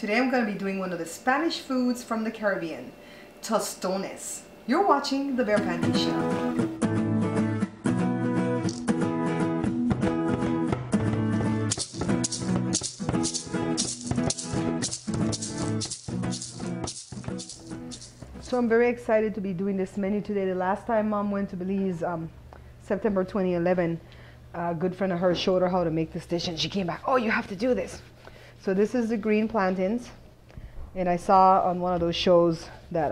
Today I'm going to be doing one of the Spanish foods from the Caribbean, Tostones. You're watching The Bear Pantry Show. So I'm very excited to be doing this menu today. The last time Mom went to Belize, September 2011, a good friend of hers showed her how to make this dish and she came back, oh, you have to do this. So this is the green plantains, and I saw on one of those shows that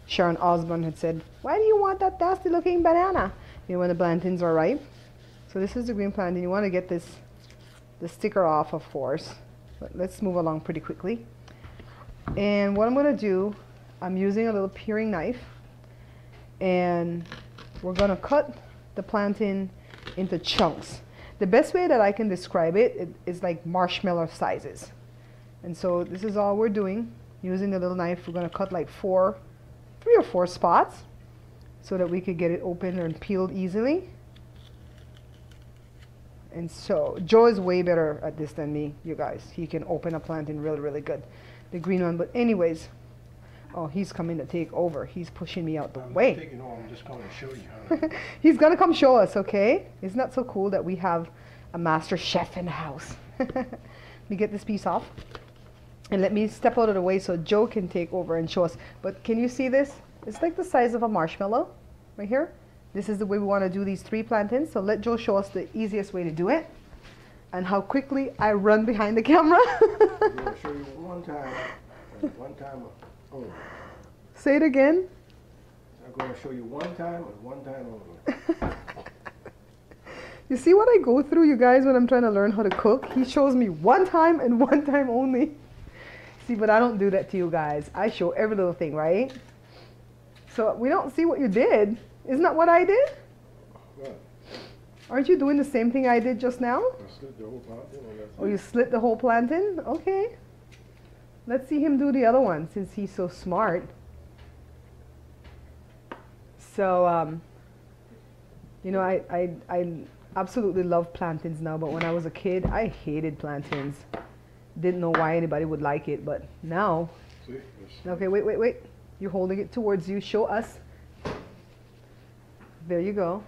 Sharon Osbourne had said, why do you want that nasty looking banana? You know, when the plantains are ripe. So this is the green plantain. You want to get the sticker off, of course, but let's move along pretty quickly. And what I'm going to do, I'm using a little paring knife, and we're going to cut the plantain into chunks. The best way that I can describe it is like marshmallow sizes. And so this is all we're doing. Using the little knife, we're going to cut like 3 or 4 spots so that we could get it open and peeled easily. And so Joe is way better at this than me, you guys. He can open a plantain really, really good. The green one. But anyways, oh, he's coming to take over. He's pushing me out the way. Taking over. I'm just going to show you. He's going to come show us, okay? Isn't that so cool that we have a master chef in the house? Let me get this piece off. And let me step out of the way so Joe can take over and show us. But can you see this? It's like the size of a marshmallow right here. This is the way we want to do these 3 plantains. So let Joe show us the easiest way to do it and how quickly I run behind the camera. I'm going to show you one time. One time only. Say it again. I'm going to show you one time and one time only. You see what I go through, you guys, when I'm trying to learn how to cook? He shows me one time and one time only. See, but I don't do that to you guys. I show every little thing, right? So we don't see what you did. Isn't that what I did? What? Aren't you doing the same thing I did just now? I slit the whole plantain. Oh, you slit the whole plantain? Okay. Let's see him do the other one since he's so smart. So, you know, I absolutely love plantains now, but when I was a kid, I hated plantains. Didn't know why anybody would like it, but now. See? Okay, wait. You're holding it towards you. Show us. There you go.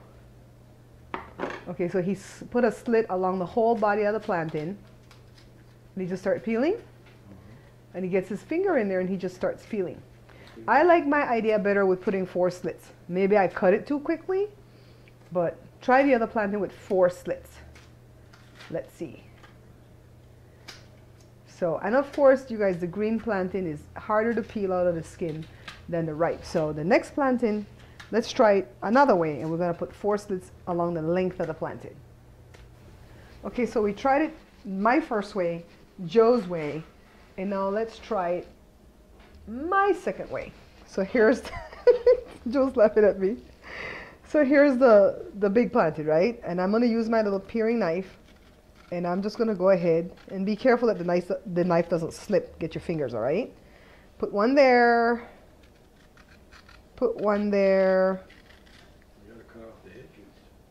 Okay, so he's put a slit along the whole body of the plantain. And he just starts peeling. And he gets his finger in there and he just starts peeling. I like my idea better with putting 4 slits. Maybe I cut it too quickly, but try the other plantain with 4 slits. Let's see. So, and of course, you guys, the green plantain is harder to peel out of the skin than the ripe. So the next plantain, let's try it another way, and we're going to put 4 slits along the length of the plantain. Okay, so we tried it my first way, Joe's way, and now let's try it my second way. So here's, Joe's laughing at me. So here's the big plantain, right? And I'm going to use my little paring knife, and I'm just going to go ahead and be careful that the knife doesn't slip. Get your fingers, all right? Put one there. Put one there. You got to cut off the edges.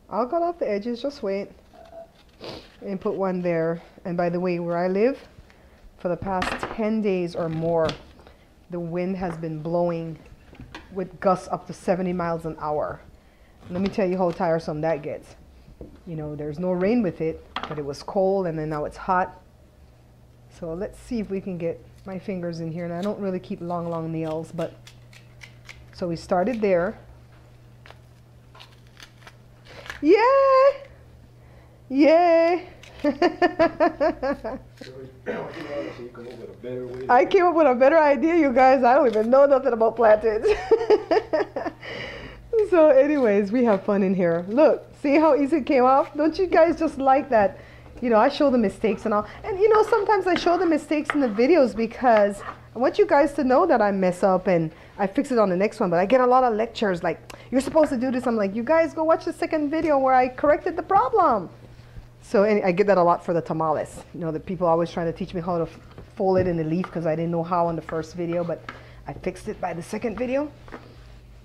I'll cut off the edges, just wait. And put one there. And by the way, where I live, for the past 10 days or more, the wind has been blowing with gusts up to 70 miles an hour. Let me tell you how tiresome that gets. You know, there's no rain with it, but it was cold and then now it's hot. So let's see if we can get my fingers in here. And I don't really keep long nails, but so we started there. Yay! Yay! I came up with a better idea, you guys. I don't even know nothing about plantains. So anyways, we have fun in here. Look, see how easy it came off? Don't you guys just like that? You know, I show the mistakes and all. And you know, sometimes I show the mistakes in the videos because I want you guys to know that I mess up and I fix it on the next one. But I get a lot of lectures like, you're supposed to do this. I'm like, you guys go watch the second video where I corrected the problem. So I get that a lot for the tamales. You know, the people always trying to teach me how to fold it in the leaf because I didn't know how on the first video, but I fixed it by the second video.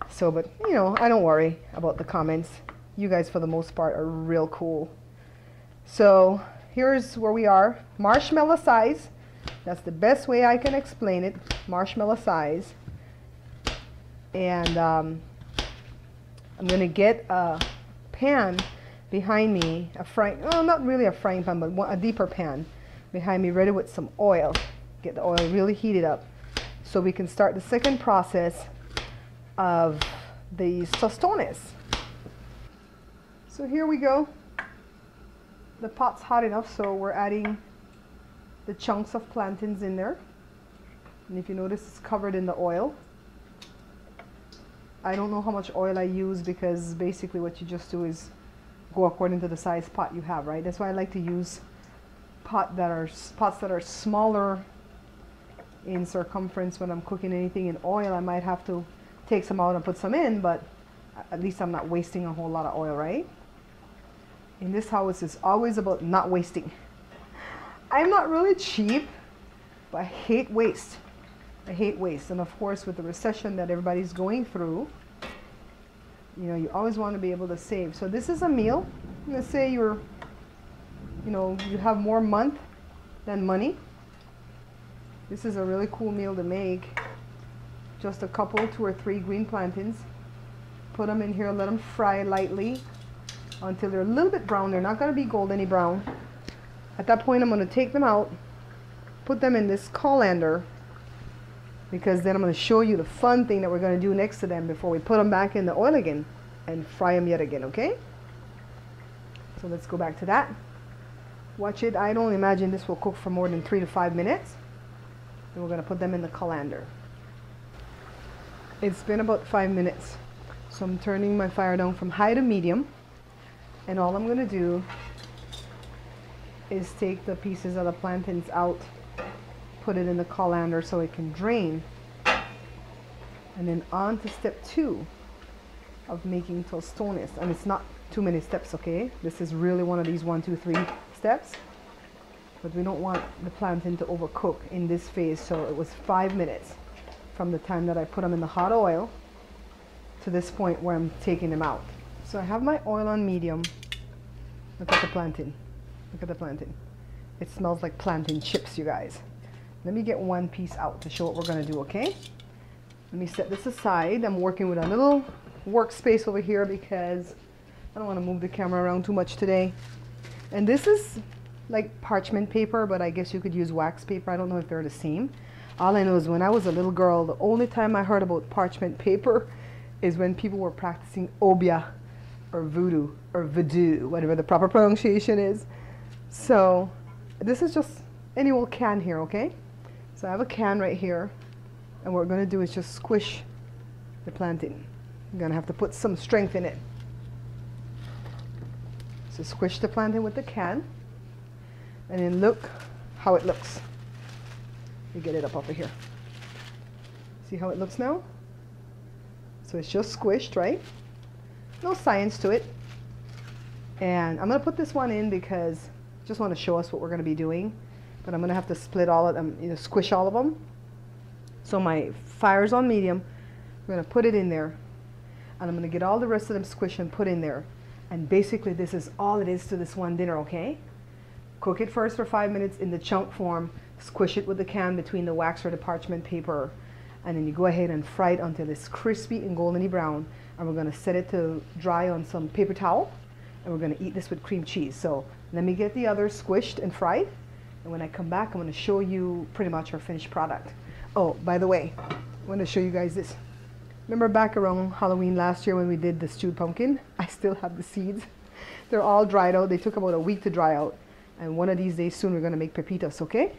So, but you know, I don't worry about the comments. You guys, for the most part, are real cool. So here's where we are. Marshmallow size. That's the best way I can explain it, marshmallow size. And I'm going to get a pan behind me, well, not really a frying pan, but a deeper pan behind me, ready with some oil. Get the oil really heated up so we can start the second process of these tostones. So here we go. The pot's hot enough, so we're adding the chunks of plantains in there. And if you notice, it's covered in the oil. I don't know how much oil I use because basically what you just do is go according to the size pot you have, right? That's why I like to use pots that are smaller in circumference. When I'm cooking anything in oil, I might have to take some out and put some in, but at least I'm not wasting a whole lot of oil, right? In this house, it's always about not wasting. I'm not really cheap, but I hate waste. I hate waste. And of course, with the recession that everybody's going through, you know, you always want to be able to save. So this is a meal. Let's say you have more month than money. This is a really cool meal to make. Just a couple, 2 or 3 green plantains. Put them in here, let them fry lightly until they're a little bit brown. They're not going to be golden brown. At that point, I'm going to take them out, put them in this colander, because then I'm going to show you the fun thing that we're going to do next to them before we put them back in the oil again and fry them yet again, okay? So let's go back to that. Watch it. I don't imagine this will cook for more than 3 to 5 minutes. Then we're going to put them in the colander. It's been about 5 minutes. So I'm turning my fire down from high to medium. And all I'm going to do is take the pieces of the plantains out, put it in the colander so it can drain. And then on to step 2 of making tostones. And it's not too many steps, okay? This is really one of these 1, 2, 3 steps. But we don't want the plantain to overcook in this phase. So it was 5 minutes from the time that I put them in the hot oil to this point where I'm taking them out. So I have my oil on medium. Look at the plantain. Look at the plantain. It smells like plantain chips, you guys. Let me get one piece out to show what we're going to do, okay? Let me set this aside. I'm working with a little workspace over here because I don't want to move the camera around too much today. And this is like parchment paper, but I guess you could use wax paper. I don't know if they're the same. All I know is when I was a little girl, the only time I heard about parchment paper is when people were practicing obia or voodoo, whatever the proper pronunciation is. So this is just any old can here, okay? So I have a can right here, and what we're going to do is just squish the plantain. I'm going to have to put some strength in it. So squish the plantain with the can, and then look how it looks. Let me get it up over here. See how it looks now? So it's just squished, right? No science to it. And I'm going to put this one in because I just want to show us what we're going to be doing. But I'm going to have to split all of them, squish all of them. So my fire's on medium. I'm going to put it in there. And I'm going to get all the rest of them squished and put in there. And basically this is all it is to this one dinner, okay? Cook it first for 5 minutes in the chunk form. Squish it with the can between the wax or the parchment paper. And then you go ahead and fry it until it's crispy and goldeny brown. And we're going to set it to dry on some paper towel. And we're going to eat this with cream cheese. So let me get the others squished and fried. And when I come back, I'm going to show you pretty much our finished product. Oh, by the way, I want to show you guys this. Remember back around Halloween last year when we did the stewed pumpkin? I still have the seeds. They're all dried out. They took about a week to dry out. And one of these days soon we're going to make pepitas, okay?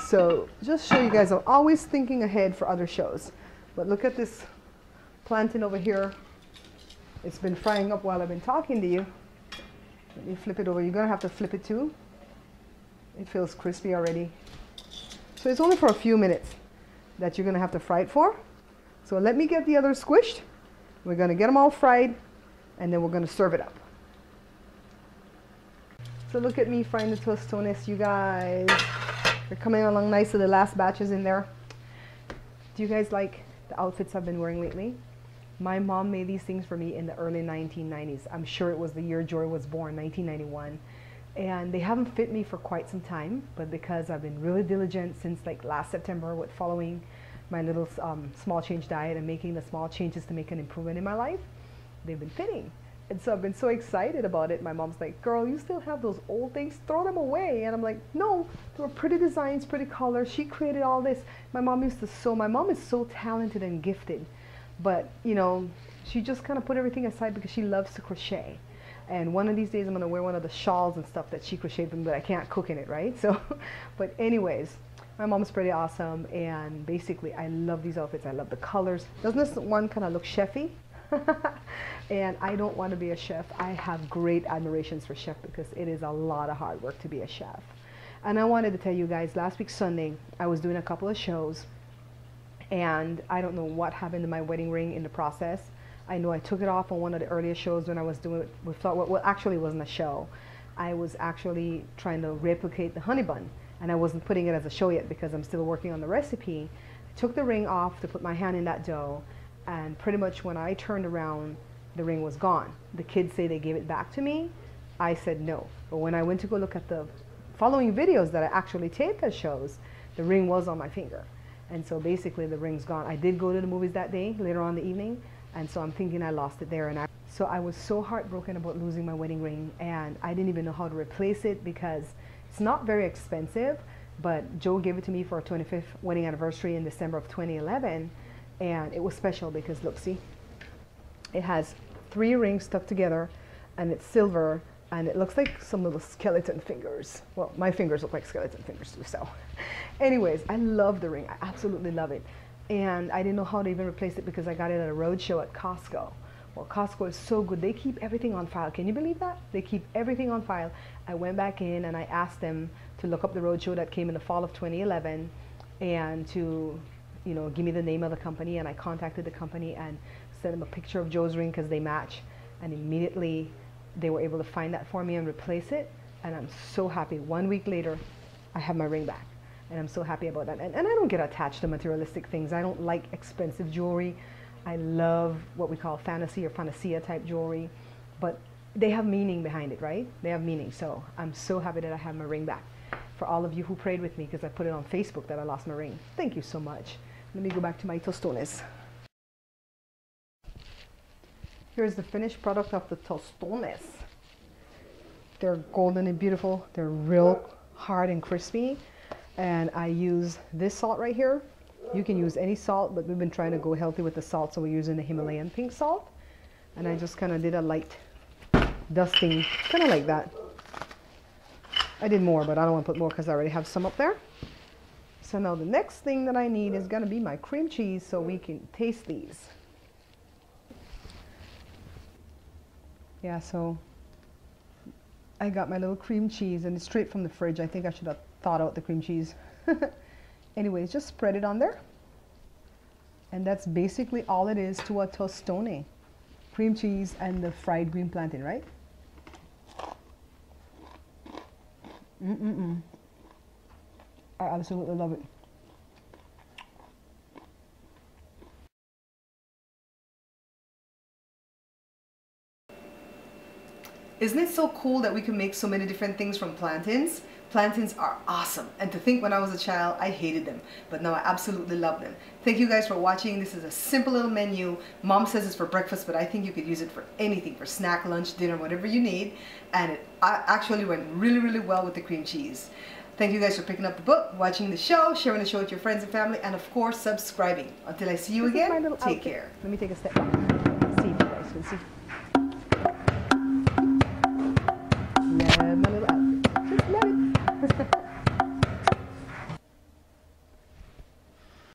So just show you guys, I'm always thinking ahead for other shows. But look at this plantain over here. It's been frying up while I've been talking to you. Let me flip it over. You're going to have to flip it too. It feels crispy already. So it's only for a few minutes that you're going to have to fry it for. So let me get the others squished. We're going to get them all fried, and then we're going to serve it up. So look at me frying the tostones, you guys. They're coming along nice with the last batches in there. Do you guys like the outfits I've been wearing lately? My mom made these things for me in the early 1990s. I'm sure it was the year Joy was born, 1991. And they haven't fit me for quite some time, but because I've been really diligent since like last September with following my little small change diet and making the small changes to make an improvement in my life, they've been fitting. And so I've been so excited about it. My mom's like, girl, you still have those old things, throw them away. And I'm like, no, they were pretty designs, pretty colors. She created all this. My mom used to sew. My mom is so talented and gifted, but you know, she just kind of put everything aside because she loves to crochet. And one of these days I'm gonna wear one of the shawls and stuff that she crocheted for me, but I can't cook in it, right? So, but anyways, my mom's pretty awesome. And basically I love these outfits. I love the colors. Doesn't this one kind of look chefy? And I don't want to be a chef. I have great admirations for chef because it is a lot of hard work to be a chef. And I wanted to tell you guys, last week Sunday I was doing a couple of shows, and I don't know what happened to my wedding ring in the process. I know I took it off on one of the earlier shows when I was doing it with, well, actually it wasn't a show. I was actually trying to replicate the honey bun, and I wasn't putting it as a show yet because I'm still working on the recipe. I took the ring off to put my hand in that dough, and pretty much when I turned around, the ring was gone. The kids say they gave it back to me. I said no. But when I went to go look at the following videos that I actually taped as shows, the ring was on my finger. And so basically the ring's gone. I did go to the movies that day, later on in the evening, and so I'm thinking I lost it there. So I was so heartbroken about losing my wedding ring, and I didn't even know how to replace it because it's not very expensive, but Joe gave it to me for our 25th wedding anniversary in December of 2011, and it was special because look, see? It has 3 rings stuck together, and it's silver, and it looks like some little skeleton fingers. Well, my fingers look like skeleton fingers too, so. Anyways, I love the ring. I absolutely love it. And I didn't know how to even replace it because I got it at a road show at Costco. Well, Costco is so good. They keep everything on file. Can you believe that? They keep everything on file. I went back in and I asked them to look up the road show that came in the fall of 2011 and to, you know, give me the name of the company. And I contacted the company and sent them a picture of Joe's ring because they match. And immediately they were able to find that for me and replace it. And I'm so happy. 1 week later, I have my ring back. And I'm so happy about that. And I don't get attached to materialistic things. I don't like expensive jewelry. I love what we call fantasy or fantasia type jewelry. But they have meaning behind it, right? They have meaning. So I'm so happy that I have my ring back. For all of you who prayed with me because I put it on Facebook that I lost my ring, thank you so much. Let me go back to my Tostones. Here's the finished product of the Tostones. They're golden and beautiful. They're real hard and crispy. And I use this salt right here. You can use any salt, but we've been trying to go healthy with the salt, so we're using the Himalayan pink salt. And I just kind of did a light dusting, kind of like that. I did more, but I don't want to put more because I already have some up there. So now the next thing that I need is going to be my cream cheese so we can taste these. Yeah, so I got my little cream cheese, and it's straight from the fridge. I think I should have thought out the cream cheese. Anyways, just spread it on there. And that's basically all it is to a tostone. Cream cheese and the fried green plantain, right? I absolutely love it. Isn't it so cool that we can make so many different things from plantains? Plantains are awesome. And to think when I was a child, I hated them. But now I absolutely love them. Thank you guys for watching. This is a simple little menu. Mom says it's for breakfast, but I think you could use it for anything, for snack, lunch, dinner, whatever you need. And it actually went really, really well with the cream cheese. Thank you guys for picking up the book, watching the show, sharing the show with your friends and family, and of course, subscribing. Until I see you again, take care. Let me take a step back. See if you guys can see. Yeah, my little